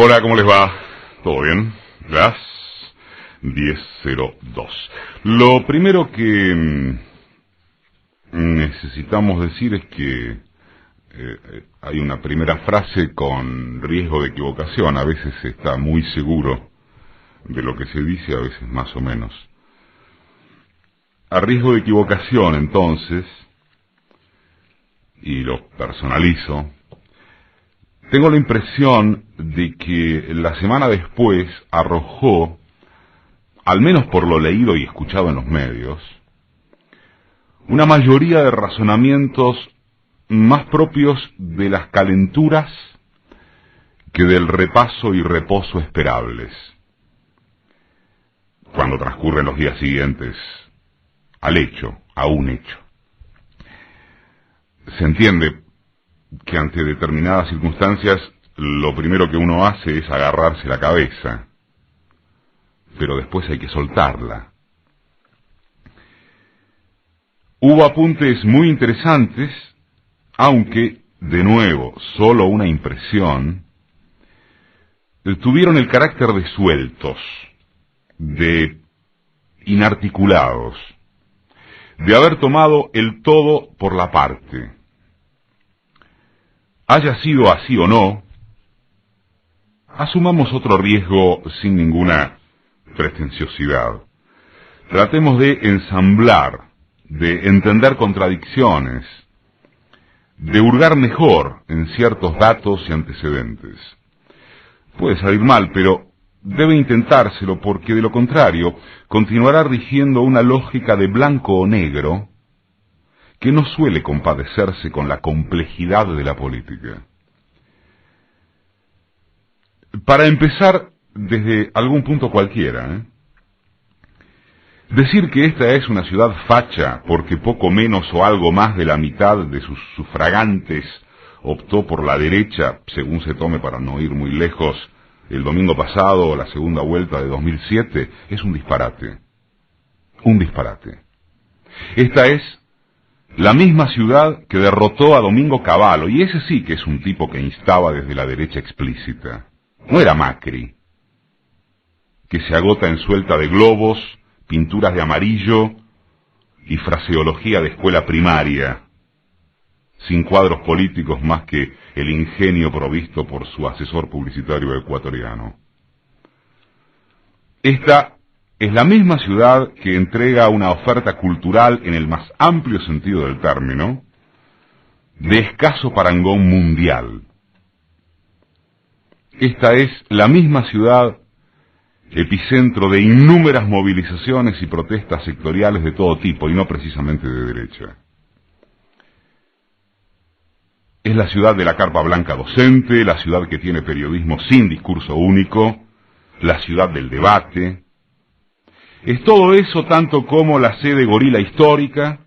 Hola, ¿cómo les va? ¿Todo bien? Las 10:02. Lo primero que necesitamos decir es que hay una primera frase con riesgo de equivocación. A veces se está muy seguro de lo que se dice, a veces más o menos. A riesgo de equivocación, entonces, y lo personalizo, tengo la impresión de que la semana después arrojó, al menos por lo leído y escuchado en los medios, una mayoría de razonamientos más propios de las calenturas que del repaso y reposo esperables, cuando transcurren los días siguientes al hecho, a un hecho. Se entiende que ante determinadas circunstancias lo primero que uno hace es agarrarse la cabeza, pero después hay que soltarla. Hubo apuntes muy interesantes, aunque, de nuevo, solo una impresión, tuvieron el carácter de sueltos, de inarticulados, de haber tomado el todo por la parte. Haya sido así o no, asumamos otro riesgo sin ninguna pretenciosidad. Tratemos de ensamblar, de entender contradicciones, de hurgar mejor en ciertos datos y antecedentes. Puede salir mal, pero debe intentárselo porque de lo contrario continuará rigiendo una lógica de blanco o negro que no suele compadecerse con la complejidad de la política. Para empezar, desde algún punto cualquiera, decir que esta es una ciudad facha porque poco menos o algo más de la mitad de sus sufragantes optó por la derecha, según se tome para no ir muy lejos, el domingo pasado o la segunda vuelta de 2007, es un disparate. Un disparate. Esta es la misma ciudad que derrotó a Domingo Cavallo, y ese sí que es un tipo que instaba desde la derecha explícita. No era Macri, que se agota en suelta de globos, pinturas de amarillo y fraseología de escuela primaria, sin cuadros políticos más que el ingenio provisto por su asesor publicitario ecuatoriano. Esta es la misma ciudad que entrega una oferta cultural en el más amplio sentido del término, de escaso parangón mundial. Esta es la misma ciudad epicentro de innúmeras movilizaciones y protestas sectoriales de todo tipo, y no precisamente de derecha. Es la ciudad de la carpa blanca docente, la ciudad que tiene periodismo sin discurso único, la ciudad del debate. Es todo eso tanto como la sede gorila histórica,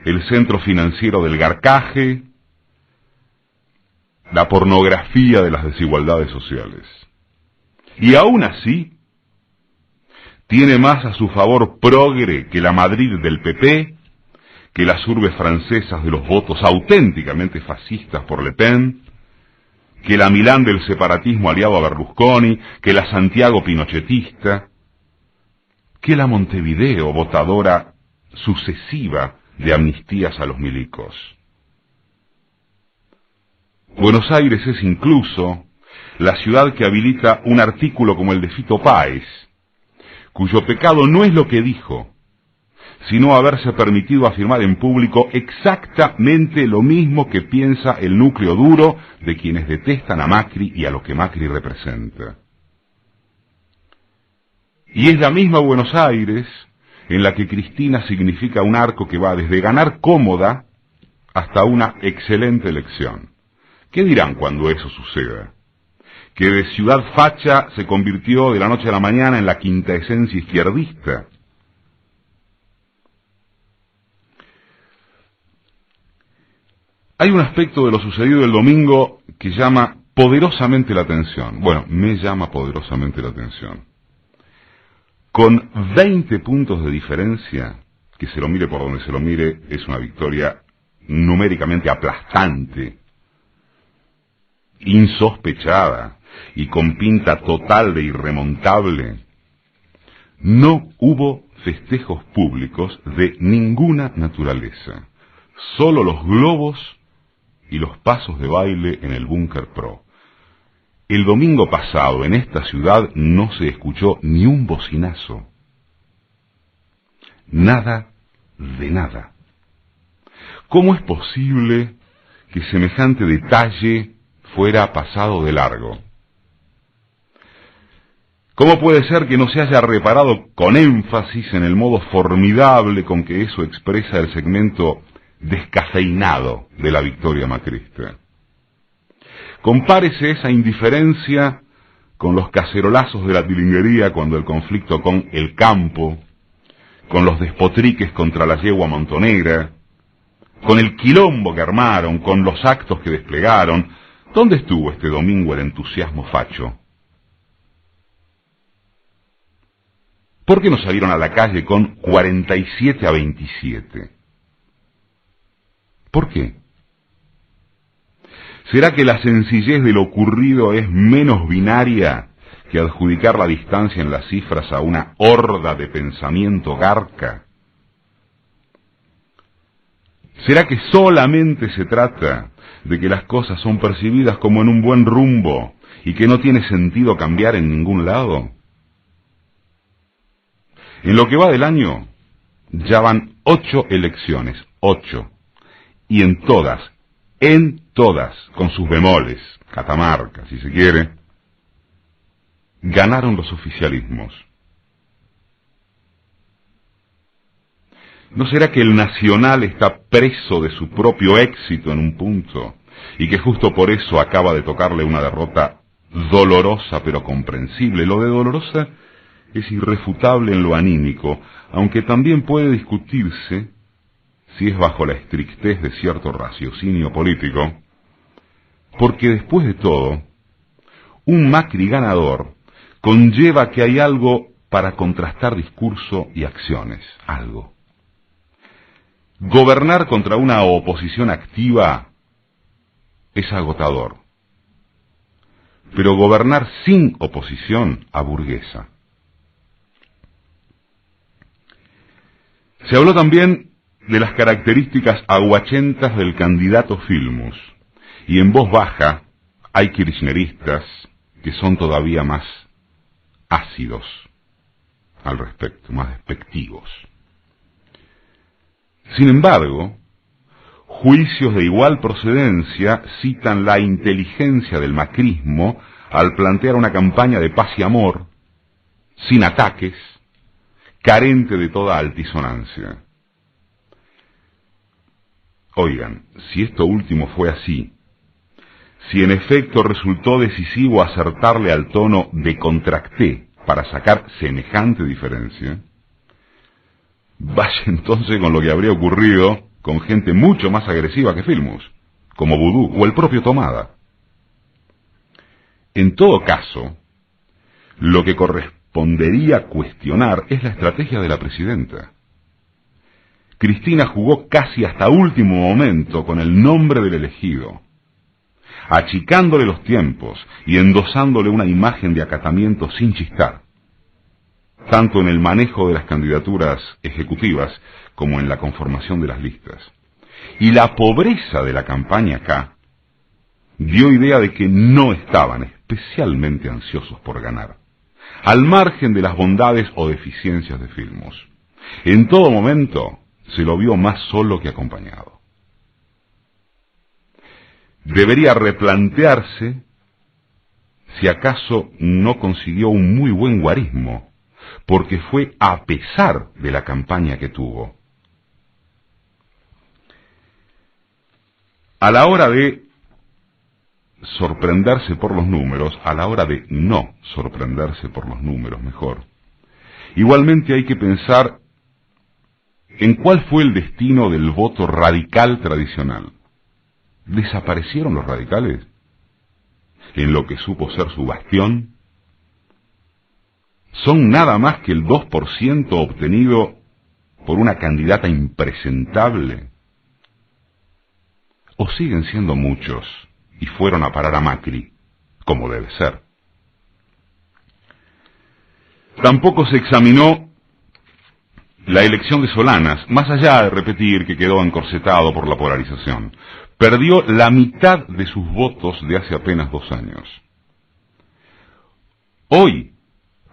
el centro financiero del garcaje, la pornografía de las desigualdades sociales. Y aún así, tiene más a su favor progre que la Madrid del PP, que las urbes francesas de los votos auténticamente fascistas por Le Pen, que la Milán del separatismo aliado a Berlusconi, que la Santiago pinochetista, que la Montevideo votadora sucesiva de amnistías a los milicos. Buenos Aires es incluso la ciudad que habilita un artículo como el de Fito Páez, cuyo pecado no es lo que dijo, sino haberse permitido afirmar en público exactamente lo mismo que piensa el núcleo duro de quienes detestan a Macri y a lo que Macri representa. Y es la misma Buenos Aires en la que Cristina significa un arco que va desde ganar cómoda hasta una excelente elección. ¿Qué dirán cuando eso suceda? Que de ciudad facha se convirtió de la noche a la mañana en la quinta esencia izquierdista. Hay un aspecto de lo sucedido el domingo que llama poderosamente la atención. Bueno, me llama poderosamente la atención. Con 20 puntos de diferencia, que se lo mire por donde se lo mire, es una victoria numéricamente aplastante. insospechada y con pinta total de irremontable, no hubo festejos públicos de ninguna naturaleza, solo los globos y los pasos de baile en el Búnker Pro. El domingo pasado en esta ciudad no se escuchó ni un bocinazo. Nada de nada. ¿Cómo es posible que semejante detalle fuera pasado de largo? ¿Cómo puede ser que no se haya reparado con énfasis en el modo formidable con que eso expresa el segmento descafeinado de la victoria macrista? Compárese esa indiferencia con los cacerolazos de la tilinguería cuando el conflicto con el campo, con los despotriques contra la yegua montonera, con el quilombo que armaron, con los actos que desplegaron. ¿Dónde estuvo este domingo el entusiasmo facho? ¿Por qué no salieron a la calle con 47-27? ¿Por qué? ¿Será que la sencillez de lo ocurrido es menos binaria que adjudicar la distancia en las cifras a una horda de pensamiento garca? ¿Será que solamente se trata de que las cosas son percibidas como en un buen rumbo y que no tiene sentido cambiar en ningún lado? En lo que va del año, ya van 8 elecciones, 8, y en todas, con sus bemoles, Catamarca, si se quiere, ganaron los oficialismos. ¿No será que el nacional está preso de su propio éxito en un punto, y que justo por eso acaba de tocarle una derrota dolorosa pero comprensible? Lo de dolorosa es irrefutable en lo anímico, aunque también puede discutirse si es bajo la estrictez de cierto raciocinio político, porque después de todo, un Macri ganador conlleva que hay algo para contrastar discurso y acciones, algo. Gobernar contra una oposición activa es agotador, pero gobernar sin oposición aburguesa. Se habló también de las características aguachentas del candidato Filmus, y en voz baja hay kirchneristas que son todavía más ácidos al respecto, más despectivos. Sin embargo, juicios de igual procedencia citan la inteligencia del macrismo al plantear una campaña de paz y amor, sin ataques, carente de toda altisonancia. Oigan, si esto último fue así, si en efecto resultó decisivo acertarle al tono de contracté para sacar semejante diferencia, vaya entonces con lo que habría ocurrido con gente mucho más agresiva que Filmus, como Vudú o el propio Tomada. En todo caso, lo que correspondería cuestionar es la estrategia de la presidenta. Cristina jugó casi hasta último momento con el nombre del elegido, achicándole los tiempos y endosándole una imagen de acatamiento sin chistar, tanto en el manejo de las candidaturas ejecutivas como en la conformación de las listas. Y la pobreza de la campaña acá dio idea de que no estaban especialmente ansiosos por ganar, al margen de las bondades o deficiencias de Filmus. En todo momento se lo vio más solo que acompañado. Debería replantearse si acaso no consiguió un muy buen guarismo, porque fue a pesar de la campaña que tuvo. A la hora de sorprenderse por los números, a la hora de no sorprenderse por los números, mejor, igualmente hay que pensar en cuál fue el destino del voto radical tradicional. ¿Desaparecieron los radicales en lo que supo ser su bastión? ¿Son nada más que el 2% obtenido por una candidata impresentable? ¿O siguen siendo muchos y fueron a parar a Macri, como debe ser. Tampoco se examinó la elección de Solanas, más allá de repetir que quedó encorsetado por la polarización. Perdió la mitad de sus votos de hace apenas 2 años. Hoy,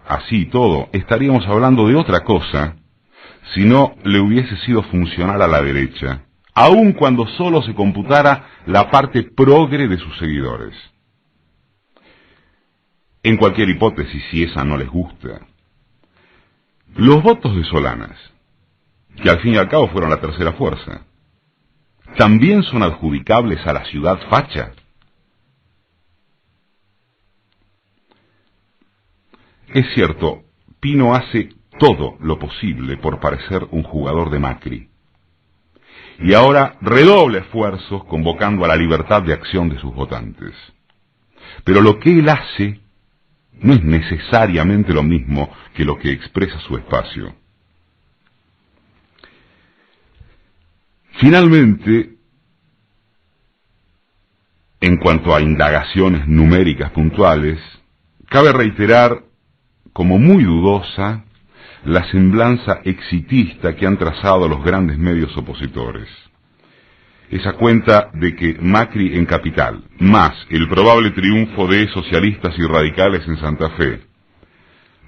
así y todo, estaríamos hablando de otra cosa si no le hubiese sido funcional a la derecha, aun cuando solo se computara la parte progre de sus seguidores. En cualquier hipótesis, si esa no les gusta, los votos de Solanas, que al fin y al cabo fueron la tercera fuerza, ¿también son adjudicables a la ciudad facha? Es cierto, Pino hace todo lo posible por parecer un jugador de Macri, y ahora redobla esfuerzos convocando a la libertad de acción de sus votantes. Pero lo que él hace no es necesariamente lo mismo que lo que expresa su espacio. Finalmente, en cuanto a indagaciones numéricas puntuales, cabe reiterar como muy dudosa la semblanza exitista que han trazado los grandes medios opositores. Esa cuenta de que Macri en Capital, más el probable triunfo de socialistas y radicales en Santa Fe,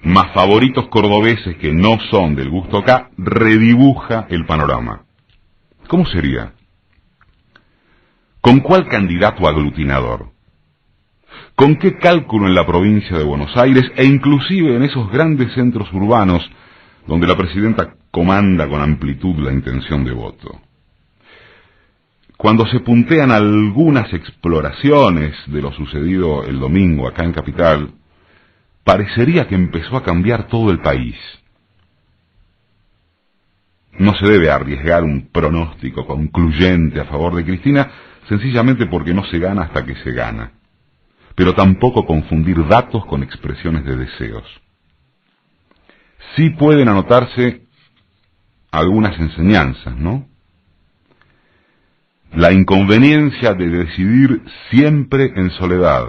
más favoritos cordobeses que no son del gusto acá, redibuja el panorama. ¿Cómo sería? ¿Con cuál candidato aglutinador? ¿Con qué cálculo en la provincia de Buenos Aires e inclusive en esos grandes centros urbanos donde la presidenta comanda con amplitud la intención de voto? Cuando se puntean algunas exploraciones de lo sucedido el domingo acá en Capital, parecería que empezó a cambiar todo el país. No se debe arriesgar un pronóstico concluyente a favor de Cristina, sencillamente porque no se gana hasta que se gana. Pero tampoco confundir datos con expresiones de deseos. Sí pueden anotarse algunas enseñanzas, ¿no? La inconveniencia de decidir siempre en soledad.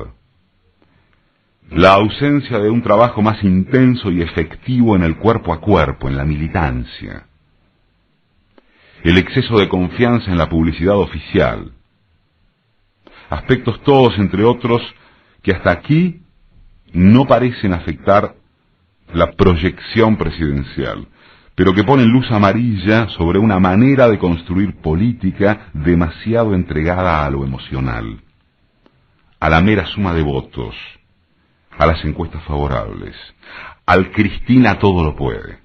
La ausencia de un trabajo más intenso y efectivo en el cuerpo a cuerpo, en la militancia. El exceso de confianza en la publicidad oficial. Aspectos todos, entre otros, que hasta aquí no parecen afectar la proyección presidencial, pero que ponen luz amarilla sobre una manera de construir política demasiado entregada a lo emocional, a la mera suma de votos, a las encuestas favorables, al Cristina todo lo puede.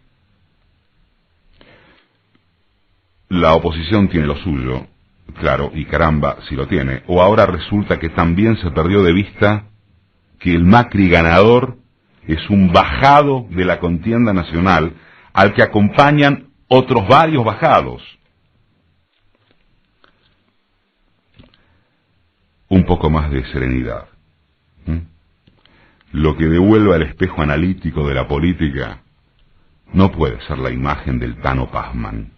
La oposición tiene lo suyo, claro, y caramba si lo tiene, o ahora resulta que también se perdió de vista que el Macri ganador es un bajado de la contienda nacional al que acompañan otros varios bajados. Un poco más de serenidad. Lo que devuelve al espejo analítico de la política no puede ser la imagen del Tano Pazman.